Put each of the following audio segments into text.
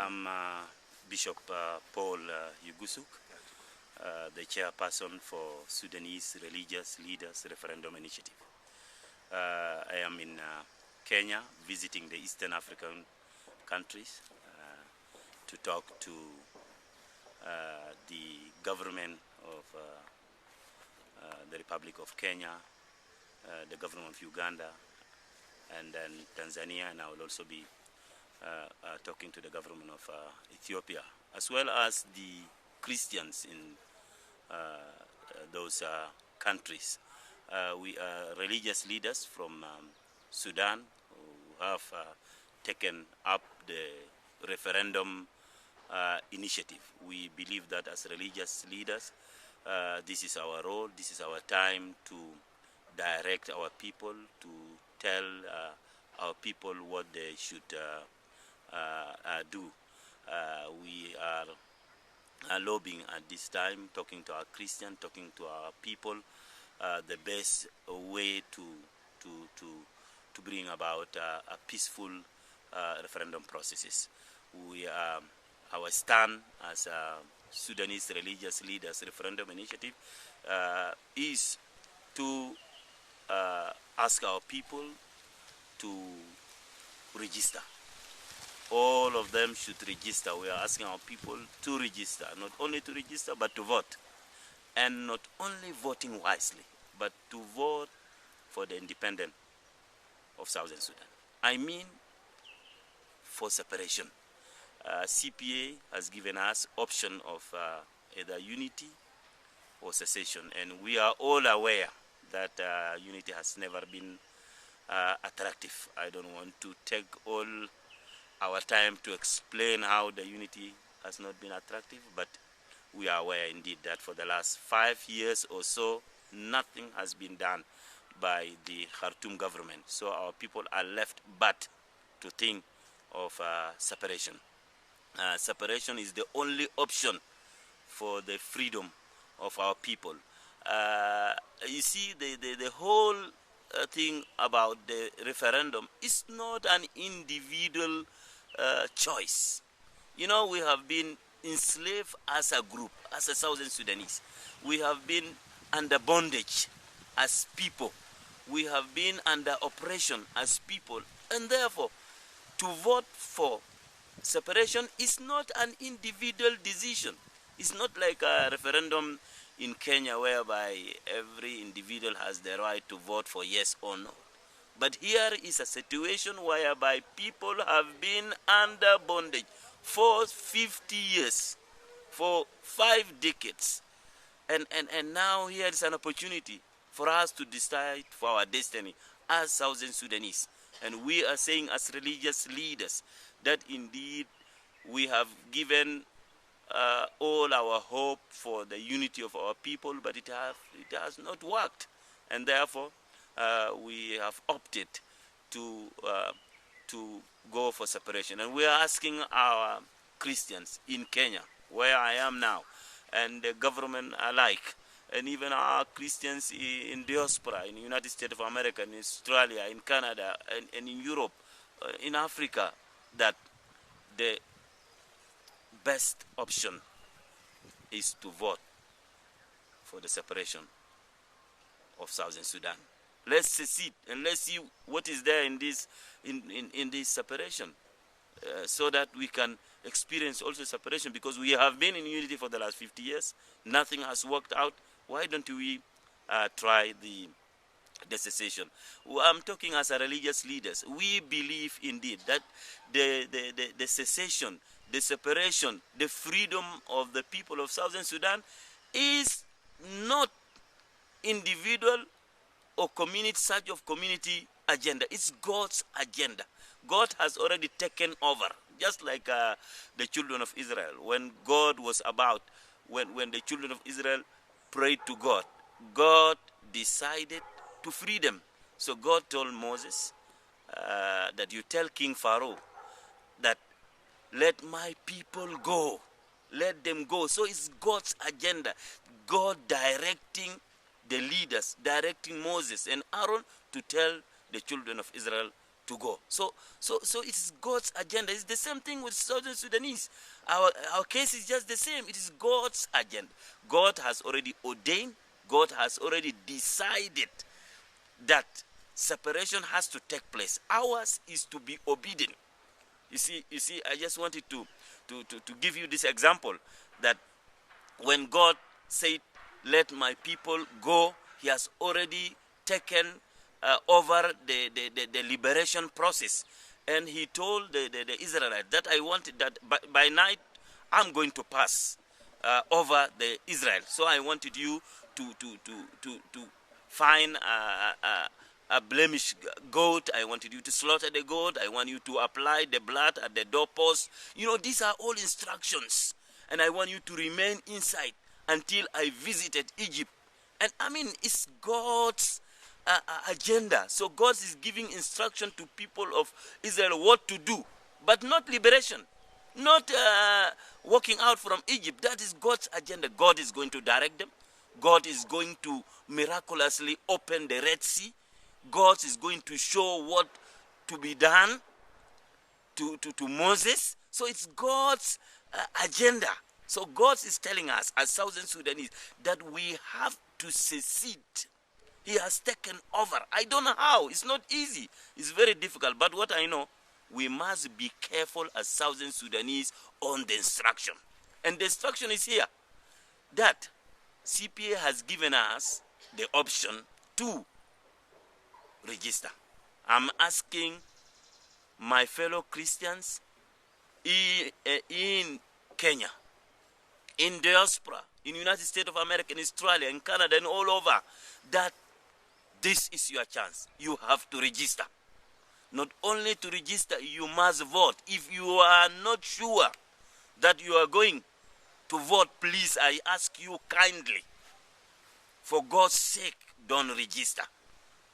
I'm Bishop Paul Yugusuk, the chairperson for Sudanese Religious Leaders Referendum Initiative. I am in Kenya visiting the Eastern African countries to talk to the government of the Republic of Kenya, the government of Uganda, and then Tanzania, and I will also be talking to the government of Ethiopia, as well as the Christians in those countries. We are religious leaders from Sudan who have taken up the referendum initiative. We believe that as religious leaders, this is our role, this is our time to direct our people, to tell our people what they should do. We are lobbying at this time, talking to our Christian, talking to our people, the best way to bring about a peaceful referendum processes. Our stand as Sudanese Religious Leaders Referendum Initiative is to ask our people to register. All of them should register. We are asking our people to register, not only to register, but to vote. And not only voting wisely, but to vote for the independence of Southern Sudan. I mean, for separation. CPA has given us option of either unity or secession, and we are all aware that unity has never been attractive. I don't want to take all our time to explain how the unity has not been attractive, but we are aware indeed that for the last 5 years or so, nothing has been done by the Khartoum government. So our people are left but to think of separation. Separation is the only option for the freedom of our people. You see, the whole thing about the referendum is not an individual choice. You know, we have been enslaved as a group, as a Southern Sudanese. We have been under bondage as people. We have been under oppression as people. And therefore, to vote for separation is not an individual decision. It's not like a referendum in Kenya whereby every individual has the right to vote for yes or no. But here is a situation whereby people have been under bondage for 50 years, for 5 decades. And now here is an opportunity for us to decide for our destiny as Southern Sudanese. And we are saying as religious leaders that indeed we have given all our hope for the unity of our people, but it has not worked. And therefore, we have opted to go for separation. And we are asking our Christians in Kenya, where I am now, and the government alike, and even our Christians in diaspora, in the United States of America, in Australia, in Canada, and in Europe, in Africa, that the best option is to vote for the separation of Southern Sudan. Let's secede and let's see what is there in this separation, so that we can experience also separation, because we have been in unity for the last 50 years. Nothing has worked out. Why don't we try the secession? I'm talking as a religious leaders. We believe indeed that the secession, the separation, the freedom of the people of Southern Sudan is not individual or community, search of community agenda. It's God's agenda. God has already taken over, just like the children of Israel. When God was about, when the children of Israel prayed to God, God decided to free them. So God told Moses that you tell King Pharaoh that let my people go. Let them go. So it's God's agenda. God directing the leaders, directing Moses and Aaron to tell the children of Israel to go. So it is God's agenda. It's the same thing with Southern Sudanese. Our case is just the same. It is God's agenda. God has already ordained, God has already decided that separation has to take place. Ours is to be obedient. You see, I just wanted to give you this example that when God said, let my people go, he has already taken over the liberation process. And he told the Israelites that I wanted that by night I'm going to pass over the Israel. So I wanted you to find a blemish goat. I wanted you to slaughter the goat. I want you to apply the blood at the doorpost. You know, these are all instructions. And I want you to remain inside until I visited Egypt. And I mean, it's God's agenda. So God is giving instruction to people of Israel what to do, but not liberation, not walking out from Egypt. That is God's agenda. God is going to direct them. God is going to miraculously open the Red Sea. God is going to show what to be done to Moses. So it's God's agenda. So God is telling us as Southern Sudanese that we have to secede. He has taken over. I don't know how. It's not easy. It's very difficult. But what I know, we must be careful as Southern Sudanese on the instruction. And the instruction is here, that CPA has given us the option to register. I'm asking my fellow Christians in Kenya, in diaspora, in United States of America, in Australia, in Canada, and all over, that this is your chance. You have to register. Not only to register, you must vote. If you are not sure that you are going to vote, please, I ask you kindly, for God's sake, don't register.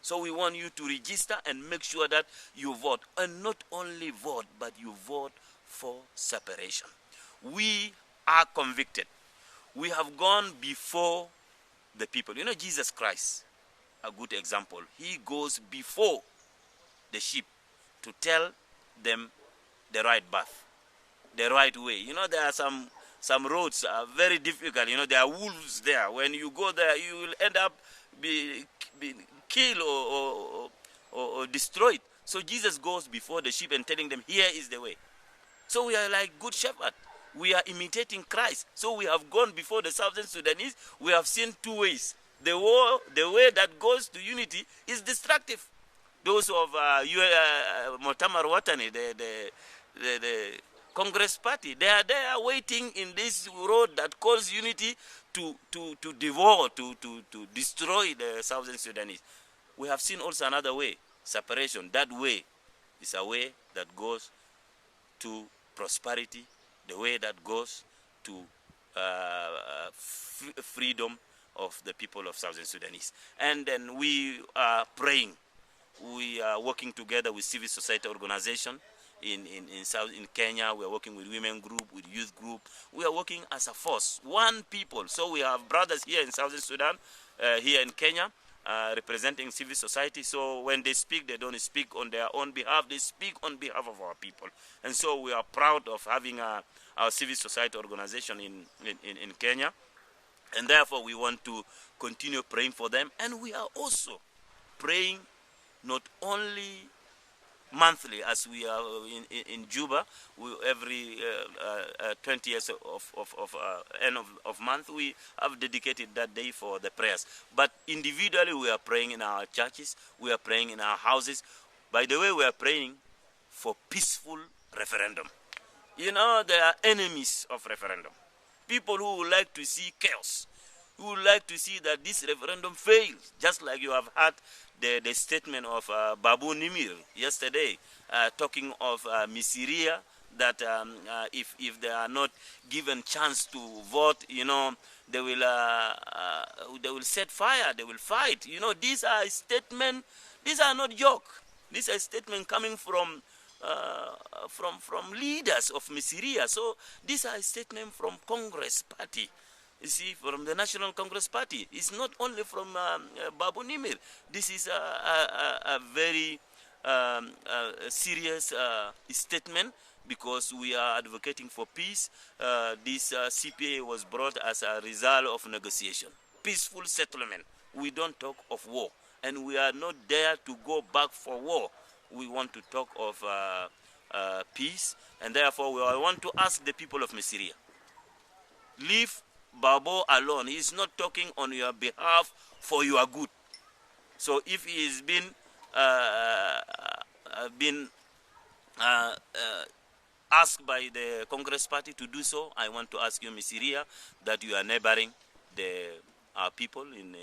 So we want you to register and make sure that you vote. And not only vote, but you vote for separation. We are convicted. We have gone before the people. You know, Jesus Christ, a good example. He goes before the sheep to tell them the right path, the right way. You know, there are some roads are very difficult. You know, there are wolves there. When you go there, you will end up being killed or destroyed. So Jesus goes before the sheep and telling them, here is the way. So we are like good shepherd. We are imitating Christ. So we have gone before the Southern Sudanese. We have seen two ways. The way that goes to unity is destructive. Those of Mu'tamar Watani, the Congress party, they are there waiting in this road that calls unity to devour, to destroy the Southern Sudanese. We have seen also another way, separation. That way is a way that goes to prosperity, the way that goes to freedom of the people of Southern Sudanese. And then we are praying. We are working together with civil society organization in Kenya. We are working with women group, with youth group. We are working as a force, one people. So we have brothers here in Southern Sudan, here in Kenya, representing civil society. So when they speak, they don't speak on their own behalf. They speak on behalf of our people. And so we are proud of having our civil society organization in Kenya. And therefore, we want to continue praying for them. And we are also praying not only monthly, as we are in Juba, every 20 years of end of month, we have dedicated that day for the prayers. But individually, we are praying in our churches, we are praying in our houses. By the way, we are praying for peaceful referendum. You know, there are enemies of referendum. People who would like to see chaos, who would like to see that this referendum fails, just like you have had the statement of Babu Nimir yesterday, talking of Misiria, that if they are not given chance to vote, you know, they will set fire, they will fight. You know, these are statements, these are not joke. These are statements coming from leaders of Misiria. So these are statements from Congress Party. You see, from the National Congress Party. It's not only from Babu Nimir. This is a very serious statement, because we are advocating for peace. This CPA was brought as a result of negotiation, peaceful settlement. We don't talk of war, and we are not there to go back for war. We want to talk of peace, and therefore I want to ask the people of Messiria, leave Babo alone. He is not talking on your behalf for your good. So if he has been asked by the Congress Party to do so, I want to ask you, Messiria, that you are neighboring our people in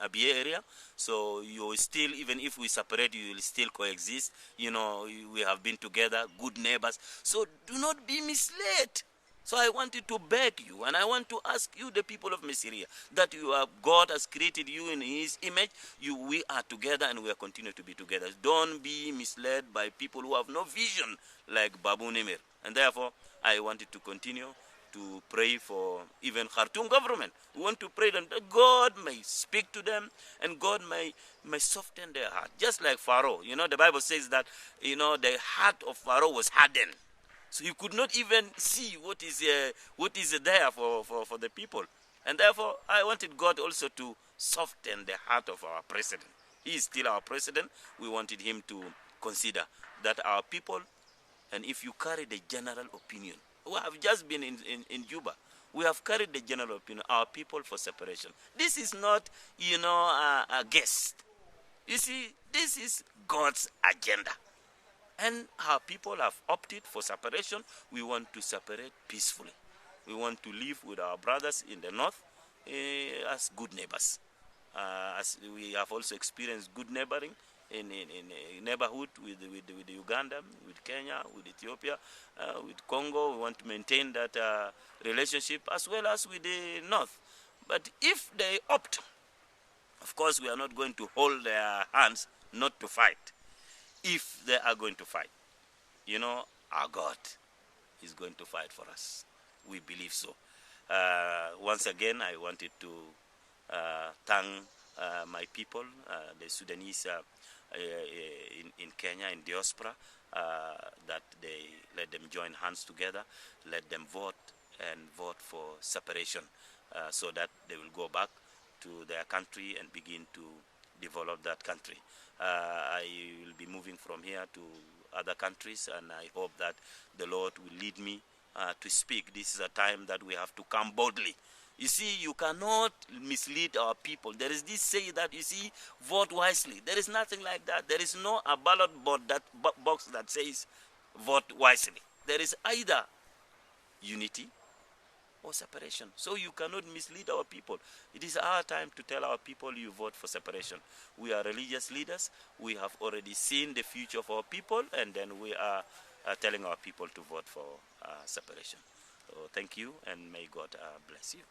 Abia area. So you still, even if we separate, you will still coexist. You know, we have been together, good neighbors. So do not be misled. So I wanted to beg you, and I want to ask you, the people of Messiria, that God has created you in His image. We are together, and we are continue to be together. Don't be misled by people who have no vision, like Babu Nimir. And therefore, I wanted to continue to pray for even Khartoum government. We want to pray that God may speak to them, and God may soften their heart. Just like Pharaoh. You know, the Bible says that, you know, the heart of Pharaoh was hardened. So you could not even see what is there for the people. And therefore, I wanted God also to soften the heart of our president. He is still our president. We wanted him to consider that our people, and if you carry the general opinion, we have just been in Juba. We have carried the general opinion, our people for separation. This is not, you know, a guest. You see, this is God's agenda. And our people have opted for separation. We want to separate peacefully. We want to live with our brothers in the north as good neighbors. As we have also experienced good neighboring in neighborhood with Uganda, with Kenya, with Ethiopia, with Congo. We want to maintain that relationship as well as with the north. But if they opt, of course, we are not going to hold their hands not to fight. If they are going to fight, you know, our God is going to fight for us. We believe so. Once again, I wanted to thank my people, the Sudanese in Kenya, in diaspora, that they let them join hands together, let them vote for separation, so that they will go back to their country and begin to develop that country. I will be moving from here to other countries, and I hope that the Lord will lead me to speak. This is a time that we have to come boldly. You see, you cannot mislead our people. There is this say that, you see, vote wisely. There is nothing like that. There is no a ballot box that says vote wisely. There is either unity or separation. So you cannot mislead our people. It is our time to tell our people, you vote for separation. We are religious leaders. We have already seen the future of our people, and then we are telling our people to vote for separation. So thank you, and may God bless you.